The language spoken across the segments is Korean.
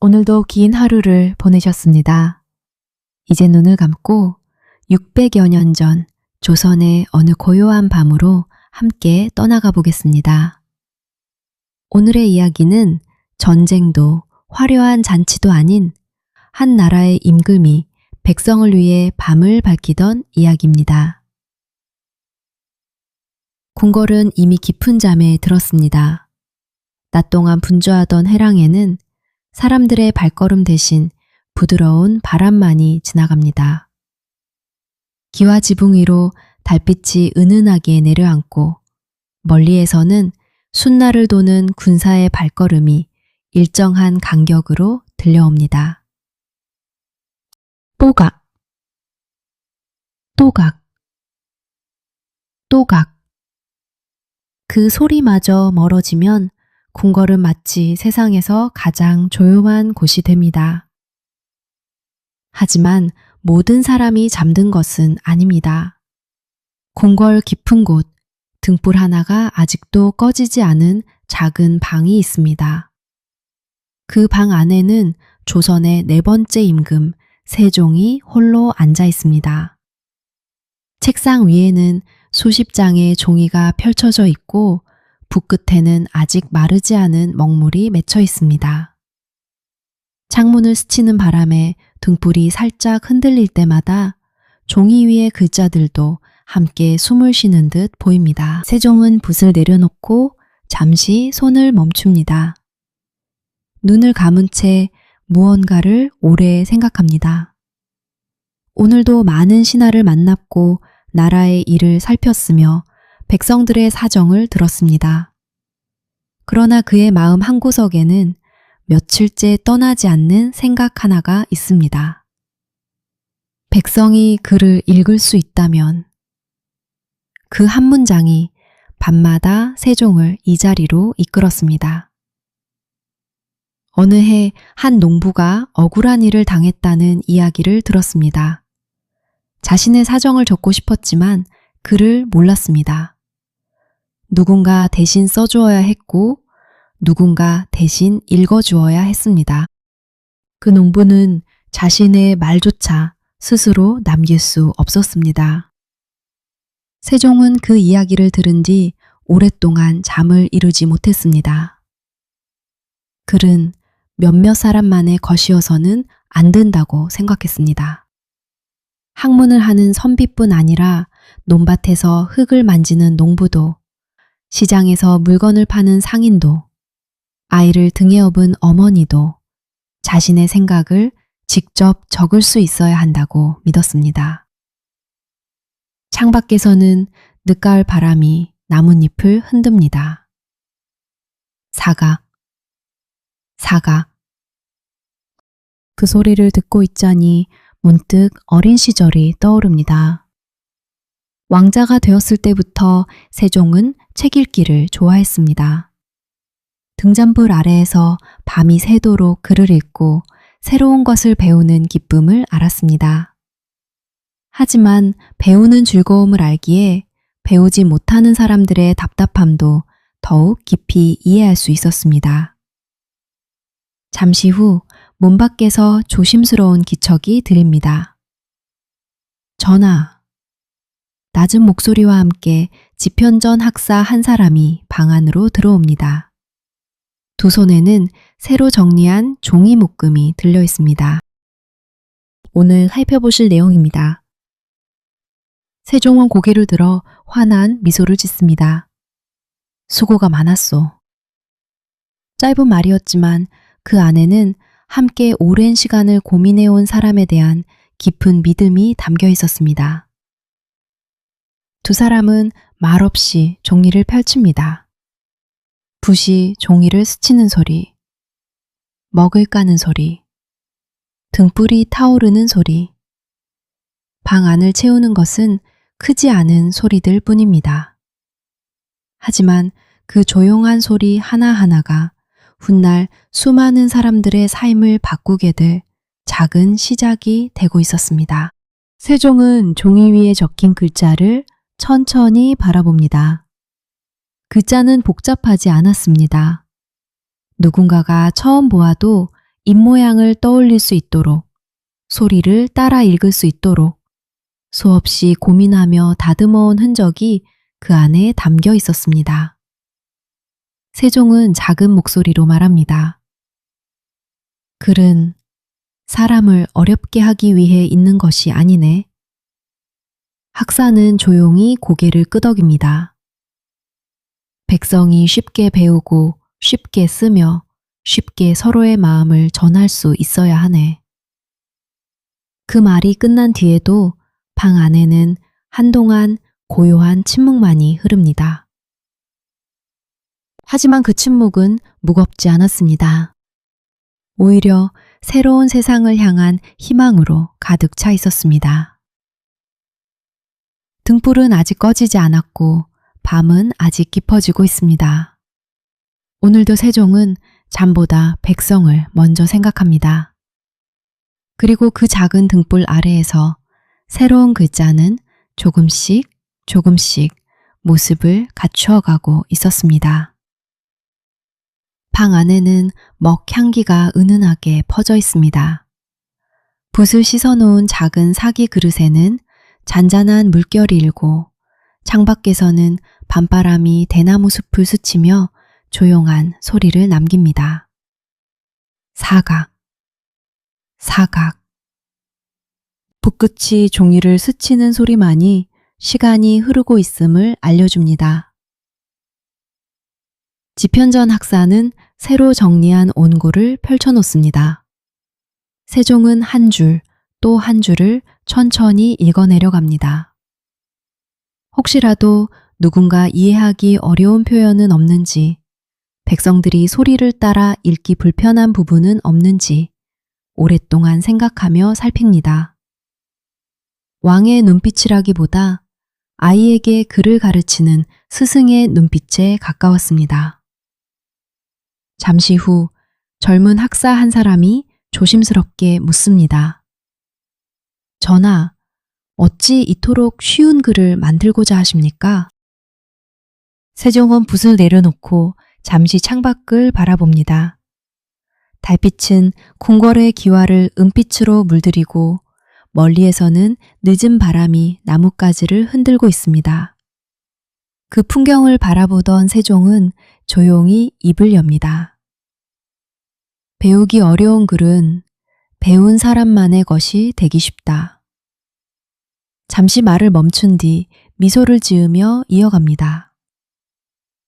오늘도 긴 하루를 보내셨습니다. 이제 눈을 감고 600여 년 전 조선의 어느 고요한 밤으로 함께 떠나가 보겠습니다. 오늘의 이야기는 전쟁도 화려한 잔치도 아닌 한 나라의 임금이 백성을 위해 밤을 밝히던 이야기입니다. 궁궐은 이미 깊은 잠에 들었습니다. 낮 동안 분주하던 해랑에는 사람들의 발걸음 대신 부드러운 바람만이 지나갑니다. 기와 지붕 위로 달빛이 은은하게 내려앉고 멀리에서는 순날을 도는 군사의 발걸음이 일정한 간격으로 들려옵니다. 뽀각, 또각, 또각. 그 소리마저 멀어지면 궁궐은 마치 세상에서 가장 조용한 곳이 됩니다. 하지만 모든 사람이 잠든 것은 아닙니다. 궁궐 깊은 곳, 등불 하나가 아직도 꺼지지 않은 작은 방이 있습니다. 그 방 안에는 조선의 네 번째 임금 세종이 홀로 앉아 있습니다. 책상 위에는 수십 장의 종이가 펼쳐져 있고 붓 끝에는 아직 마르지 않은 먹물이 맺혀 있습니다. 창문을 스치는 바람에 등불이 살짝 흔들릴 때마다 종이 위의 글자들도 함께 숨을 쉬는 듯 보입니다. 세종은 붓을 내려놓고 잠시 손을 멈춥니다. 눈을 감은 채 무언가를 오래 생각합니다. 오늘도 많은 신하를 만났고 나라의 일을 살폈으며 백성들의 사정을 들었습니다. 그러나 그의 마음 한구석에는 며칠째 떠나지 않는 생각 하나가 있습니다. 백성이 그를 읽을 수 있다면 그 한 문장이 밤마다 세종을 이 자리로 이끌었습니다. 어느 해 한 농부가 억울한 일을 당했다는 이야기를 들었습니다. 자신의 사정을 적고 싶었지만 글을 몰랐습니다. 누군가 대신 써주어야 했고 누군가 대신 읽어주어야 했습니다. 그 농부는 자신의 말조차 스스로 남길 수 없었습니다. 세종은 그 이야기를 들은 뒤 오랫동안 잠을 이루지 못했습니다. 글은 몇몇 사람만의 것이어서는 안 된다고 생각했습니다. 학문을 하는 선비뿐 아니라 논밭에서 흙을 만지는 농부도, 시장에서 물건을 파는 상인도, 아이를 등에 업은 어머니도 자신의 생각을 직접 적을 수 있어야 한다고 믿었습니다. 창밖에서는 늦가을 바람이 나뭇잎을 흔듭니다. 사각, 사각. 그 소리를 듣고 있자니 문득 어린 시절이 떠오릅니다. 왕자가 되었을 때부터 세종은 책 읽기를 좋아했습니다. 등잔불 아래에서 밤이 새도록 글을 읽고 새로운 것을 배우는 기쁨을 알았습니다. 하지만 배우는 즐거움을 알기에 배우지 못하는 사람들의 답답함도 더욱 깊이 이해할 수 있었습니다. 잠시 후 문 밖에서 조심스러운 기척이 들립니다. 전하. 낮은 목소리와 함께 지편전 학사 한 사람이 방 안으로 들어옵니다. 두 손에는 새로 정리한 종이 묶음이 들려 있습니다. 오늘 살펴보실 내용입니다. 세종은 고개를 들어 환한 미소를 짓습니다. 수고가 많았소. 짧은 말이었지만 그 안에는 함께 오랜 시간을 고민해온 사람에 대한 깊은 믿음이 담겨 있었습니다. 두 사람은 말없이 종이를 펼칩니다. 붓이 종이를 스치는 소리, 먹을 까는 소리, 등불이 타오르는 소리. 방 안을 채우는 것은 크지 않은 소리들 뿐입니다. 하지만 그 조용한 소리 하나하나가 훗날 수많은 사람들의 삶을 바꾸게 될 작은 시작이 되고 있었습니다. 세종은 종이 위에 적힌 글자를 천천히 바라봅니다. 글자는 복잡하지 않았습니다. 누군가가 처음 보아도 입모양을 떠올릴 수 있도록, 소리를 따라 읽을 수 있도록 수없이 고민하며 다듬어온 흔적이 그 안에 담겨 있었습니다. 세종은 작은 목소리로 말합니다. 글은 사람을 어렵게 하기 위해 있는 것이 아니네. 학사는 조용히 고개를 끄덕입니다. 백성이 쉽게 배우고 쉽게 쓰며 쉽게 서로의 마음을 전할 수 있어야 하네. 그 말이 끝난 뒤에도 방 안에는 한동안 고요한 침묵만이 흐릅니다. 하지만 그 침묵은 무겁지 않았습니다. 오히려 새로운 세상을 향한 희망으로 가득 차 있었습니다. 등불은 아직 꺼지지 않았고 밤은 아직 깊어지고 있습니다. 오늘도 세종은 잠보다 백성을 먼저 생각합니다. 그리고 그 작은 등불 아래에서 새로운 글자는 조금씩 조금씩 모습을 갖추어가고 있었습니다. 방 안에는 먹 향기가 은은하게 퍼져 있습니다. 붓을 씻어놓은 작은 사기 그릇에는 잔잔한 물결이 일고 창밖에서는 밤바람이 대나무 숲을 스치며 조용한 소리를 남깁니다. 사각, 사각. 붓끝이 종이를 스치는 소리만이 시간이 흐르고 있음을 알려줍니다. 지편전 학사는 새로 정리한 원고를 펼쳐놓습니다. 세종은 한 줄 또 한 줄을 천천히 읽어내려 갑니다. 혹시라도 누군가 이해하기 어려운 표현은 없는지, 백성들이 소리를 따라 읽기 불편한 부분은 없는지 오랫동안 생각하며 살핍니다. 왕의 눈빛이라기보다 아이에게 글을 가르치는 스승의 눈빛에 가까웠습니다. 잠시 후 젊은 학사 한 사람이 조심스럽게 묻습니다. 전하, 어찌 이토록 쉬운 글을 만들고자 하십니까? 세종은 붓을 내려놓고 잠시 창밖을 바라봅니다. 달빛은 궁궐의 기와를 은빛으로 물들이고 멀리에서는 늦은 바람이 나뭇가지를 흔들고 있습니다. 그 풍경을 바라보던 세종은 조용히 입을 엽니다. 배우기 어려운 글은 배운 사람만의 것이 되기 쉽다. 잠시 말을 멈춘 뒤 미소를 지으며 이어갑니다.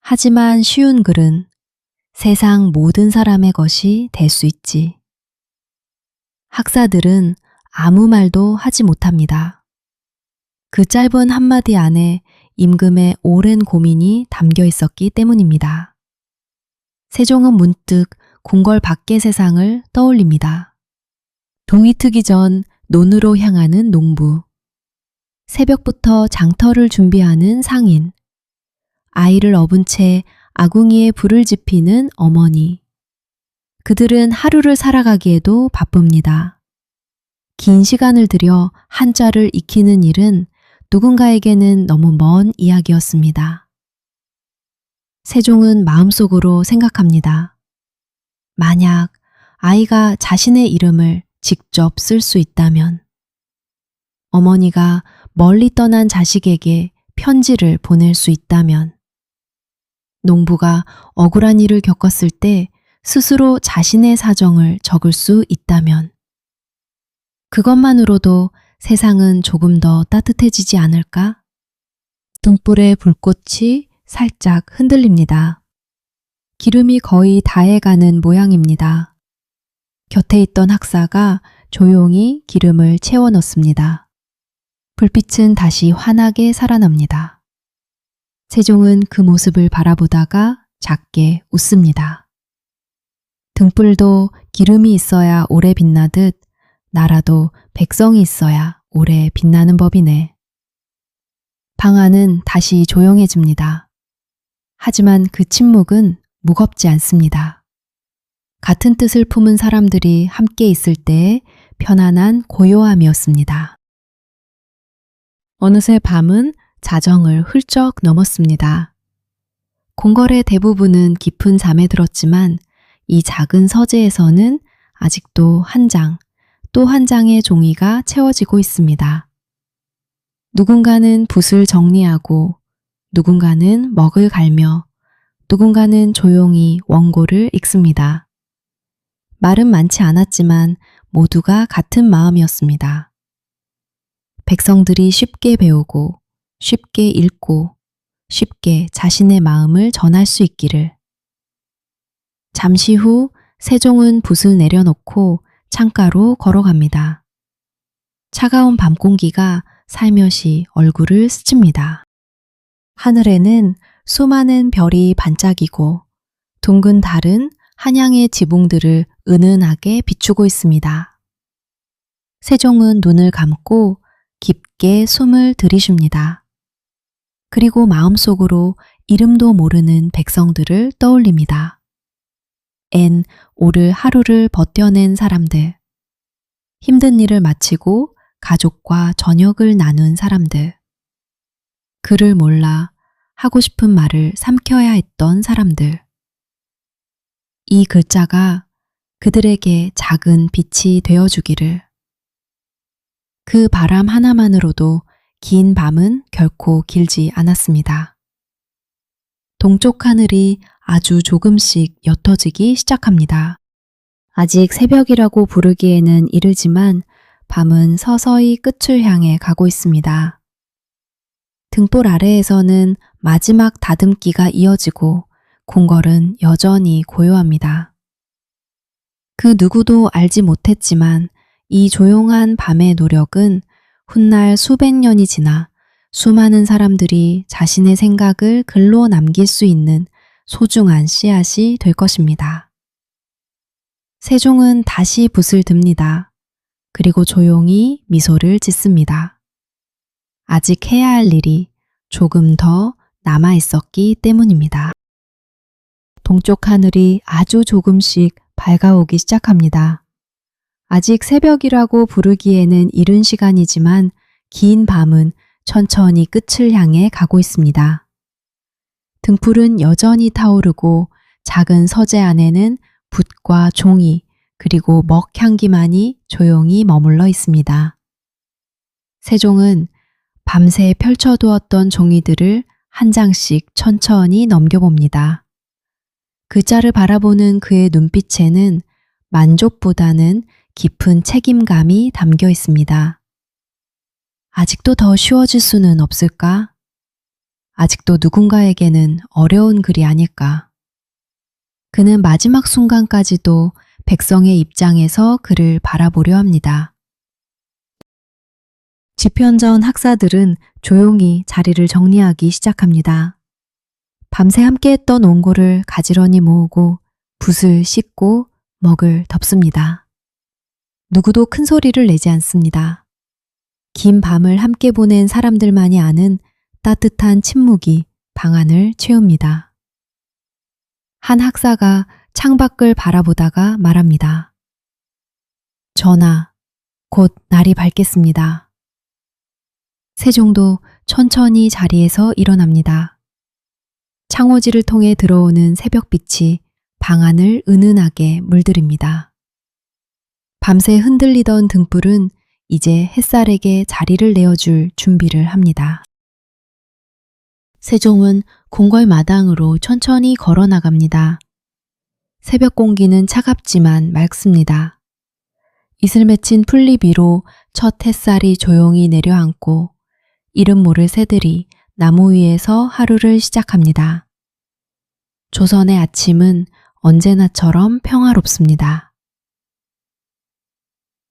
하지만 쉬운 글은 세상 모든 사람의 것이 될 수 있지. 학사들은 아무 말도 하지 못합니다. 그 짧은 한마디 안에 임금의 오랜 고민이 담겨 있었기 때문입니다. 세종은 문득 궁궐 밖의 세상을 떠올립니다. 동이 트기 전 논으로 향하는 농부, 새벽부터 장터를 준비하는 상인, 아이를 업은 채 아궁이에 불을 지피는 어머니. 그들은 하루를 살아가기에도 바쁩니다. 긴 시간을 들여 한자를 익히는 일은 누군가에게는 너무 먼 이야기였습니다. 세종은 마음속으로 생각합니다. 만약 아이가 자신의 이름을 직접 쓸 수 있다면, 어머니가 멀리 떠난 자식에게 편지를 보낼 수 있다면, 농부가 억울한 일을 겪었을 때 스스로 자신의 사정을 적을 수 있다면, 그것만으로도 세상은 조금 더 따뜻해지지 않을까? 등불의 불꽃이 살짝 흔들립니다. 기름이 거의 다해가는 모양입니다. 곁에 있던 학사가 조용히 기름을 채워 넣습니다. 불빛은 다시 환하게 살아납니다. 세종은 그 모습을 바라보다가 작게 웃습니다. 등불도 기름이 있어야 오래 빛나듯 나라도 백성이 있어야 오래 빛나는 법이네. 방 안은 다시 조용해집니다. 하지만 그 침묵은 무겁지 않습니다. 같은 뜻을 품은 사람들이 함께 있을 때의 편안한 고요함이었습니다. 어느새 밤은 자정을 훌쩍 넘었습니다. 궁궐의 대부분은 깊은 잠에 들었지만 이 작은 서재에서는 아직도 한 장, 또 한 장의 종이가 채워지고 있습니다. 누군가는 붓을 정리하고, 누군가는 먹을 갈며, 누군가는 조용히 원고를 읽습니다. 말은 많지 않았지만 모두가 같은 마음이었습니다. 백성들이 쉽게 배우고, 쉽게 읽고, 쉽게 자신의 마음을 전할 수 있기를. 잠시 후 세종은 붓을 내려놓고 창가로 걸어갑니다. 차가운 밤 공기가 살며시 얼굴을 스칩니다. 하늘에는 수많은 별이 반짝이고 둥근 달은 한양의 지붕들을 은은하게 비추고 있습니다. 세종은 눈을 감고 깊게 숨을 들이쉽니다. 그리고 마음속으로 이름도 모르는 백성들을 떠올립니다. 오늘 하루를 버텨낸 사람들, 힘든 일을 마치고 가족과 저녁을 나눈 사람들, 그를 몰라 하고 싶은 말을 삼켜야 했던 사람들. 이 글자가 그들에게 작은 빛이 되어주기를. 그 바람 하나만으로도 긴 밤은 결코 길지 않았습니다. 동쪽 하늘이 아주 조금씩 옅어지기 시작합니다. 아직 새벽이라고 부르기에는 이르지만 밤은 서서히 끝을 향해 가고 있습니다. 등불 아래에서는 마지막 다듬기가 이어지고 궁궐은 여전히 고요합니다. 그 누구도 알지 못했지만 이 조용한 밤의 노력은 훗날 수백 년이 지나 수많은 사람들이 자신의 생각을 글로 남길 수 있는 소중한 씨앗이 될 것입니다. 세종은 다시 붓을 듭니다. 그리고 조용히 미소를 짓습니다. 아직 해야 할 일이 조금 더 남아 있었기 때문입니다. 동쪽 하늘이 아주 조금씩 밝아오기 시작합니다. 아직 새벽이라고 부르기에는 이른 시간이지만 긴 밤은 천천히 끝을 향해 가고 있습니다. 등불은 여전히 타오르고 작은 서재 안에는 붓과 종이 그리고 먹향기만이 조용히 머물러 있습니다. 세종은 밤새 펼쳐두었던 종이들을 한 장씩 천천히 넘겨봅니다. 글자를 바라보는 그의 눈빛에는 만족보다는 깊은 책임감이 담겨 있습니다. 아직도 더 쉬워질 수는 없을까? 아직도 누군가에게는 어려운 글이 아닐까? 그는 마지막 순간까지도 백성의 입장에서 그를 바라보려 합니다. 집현전 학사들은 조용히 자리를 정리하기 시작합니다. 밤새 함께했던 원고를 가지런히 모으고 붓을 씻고 먹을 덮습니다. 누구도 큰 소리를 내지 않습니다. 긴 밤을 함께 보낸 사람들만이 아는 따뜻한 침묵이 방 안을 채웁니다. 한 학사가 창밖을 바라보다가 말합니다. 전하, 곧 날이 밝겠습니다. 세종도 천천히 자리에서 일어납니다. 창호지를 통해 들어오는 새벽빛이 방 안을 은은하게 물들입니다. 밤새 흔들리던 등불은 이제 햇살에게 자리를 내어줄 준비를 합니다. 세종은 궁궐 마당으로 천천히 걸어 나갑니다. 새벽 공기는 차갑지만 맑습니다. 이슬 맺힌 풀잎 위로 첫 햇살이 조용히 내려앉고 이름 모를 새들이 나무 위에서 하루를 시작합니다. 조선의 아침은 언제나처럼 평화롭습니다.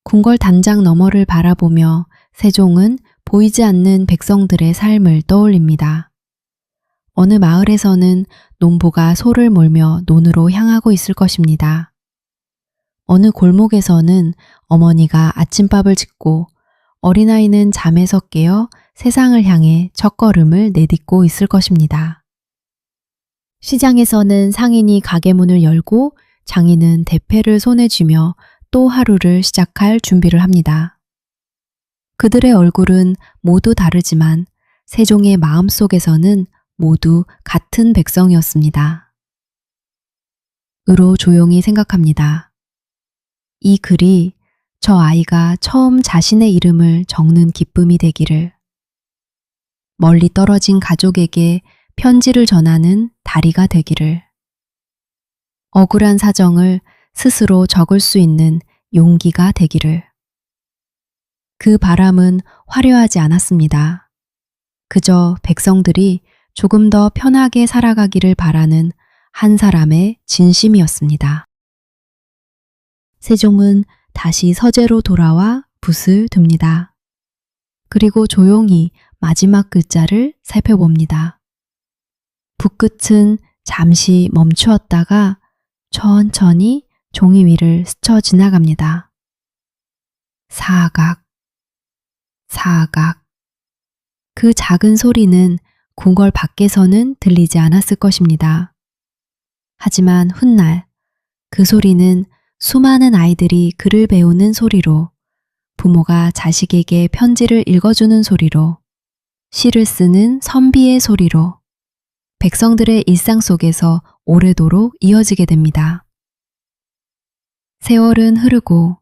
궁궐 단장 너머를 바라보며 세종은 보이지 않는 백성들의 삶을 떠올립니다. 어느 마을에서는 농부가 소를 몰며 논으로 향하고 있을 것입니다. 어느 골목에서는 어머니가 아침밥을 짓고 어린아이는 잠에서 깨어 세상을 향해 첫걸음을 내딛고 있을 것입니다. 시장에서는 상인이 가게 문을 열고 장인은 대패를 손에 쥐며 또 하루를 시작할 준비를 합니다. 그들의 얼굴은 모두 다르지만 세종의 마음속에서는 모두 같은 백성이었습니다. 으로 조용히 생각합니다. 이 글이 저 아이가 처음 자신의 이름을 적는 기쁨이 되기를, 멀리 떨어진 가족에게 편지를 전하는 다리가 되기를, 억울한 사정을 스스로 적을 수 있는 용기가 되기를. 그 바람은 화려하지 않았습니다. 그저 백성들이 조금 더 편하게 살아가기를 바라는 한 사람의 진심이었습니다. 세종은 다시 서재로 돌아와 붓을 듭니다. 그리고 조용히 마지막 글자를 살펴봅니다. 붓끝은 잠시 멈추었다가 천천히 종이 위를 스쳐 지나갑니다. 사각, 사각. 그 작은 소리는 궁궐 밖에서는 들리지 않았을 것입니다. 하지만 훗날 그 소리는 수많은 아이들이 글을 배우는 소리로, 부모가 자식에게 편지를 읽어주는 소리로, 시를 쓰는 선비의 소리로 백성들의 일상 속에서 오래도록 이어지게 됩니다. 세월은 흐르고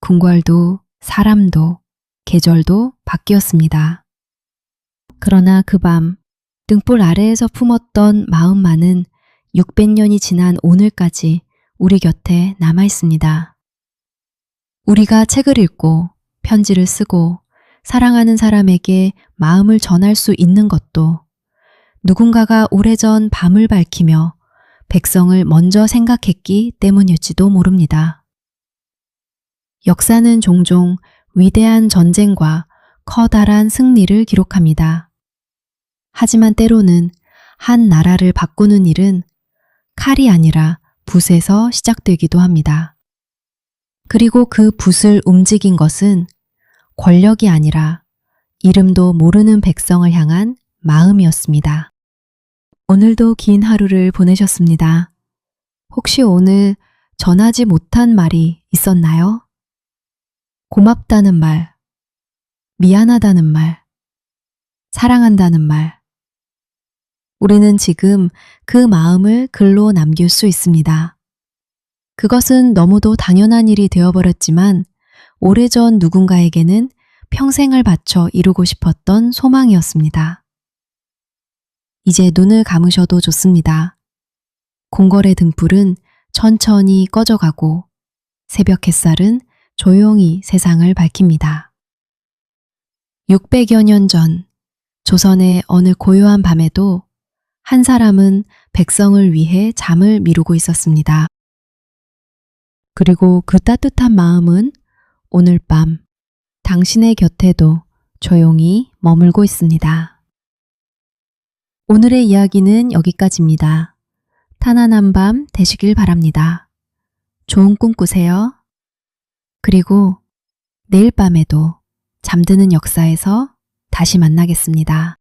궁궐도 사람도 계절도 바뀌었습니다. 그러나 그 밤 등불 아래에서 품었던 마음만은 600년이 지난 오늘까지 우리 곁에 남아 있습니다. 우리가 책을 읽고 편지를 쓰고 사랑하는 사람에게 마음을 전할 수 있는 것도 누군가가 오래전 밤을 밝히며 백성을 먼저 생각했기 때문일지도 모릅니다. 역사는 종종 위대한 전쟁과 커다란 승리를 기록합니다. 하지만 때로는 한 나라를 바꾸는 일은 칼이 아니라 붓에서 시작되기도 합니다. 그리고 그 붓을 움직인 것은 권력이 아니라 이름도 모르는 백성을 향한 마음이었습니다. 오늘도 긴 하루를 보내셨습니다. 혹시 오늘 전하지 못한 말이 있었나요? 고맙다는 말, 미안하다는 말, 사랑한다는 말. 우리는 지금 그 마음을 글로 남길 수 있습니다. 그것은 너무도 당연한 일이 되어버렸지만 오래전 누군가에게는 평생을 바쳐 이루고 싶었던 소망이었습니다. 이제 눈을 감으셔도 좋습니다. 궁궐의 등불은 천천히 꺼져가고 새벽 햇살은 조용히 세상을 밝힙니다. 600여 년 전 조선의 어느 고요한 밤에도 한 사람은 백성을 위해 잠을 미루고 있었습니다. 그리고 그 따뜻한 마음은 오늘 밤 당신의 곁에도 조용히 머물고 있습니다. 오늘의 이야기는 여기까지입니다. 편안한 밤 되시길 바랍니다. 좋은 꿈 꾸세요. 그리고 내일 밤에도 잠드는 역사에서 다시 만나겠습니다.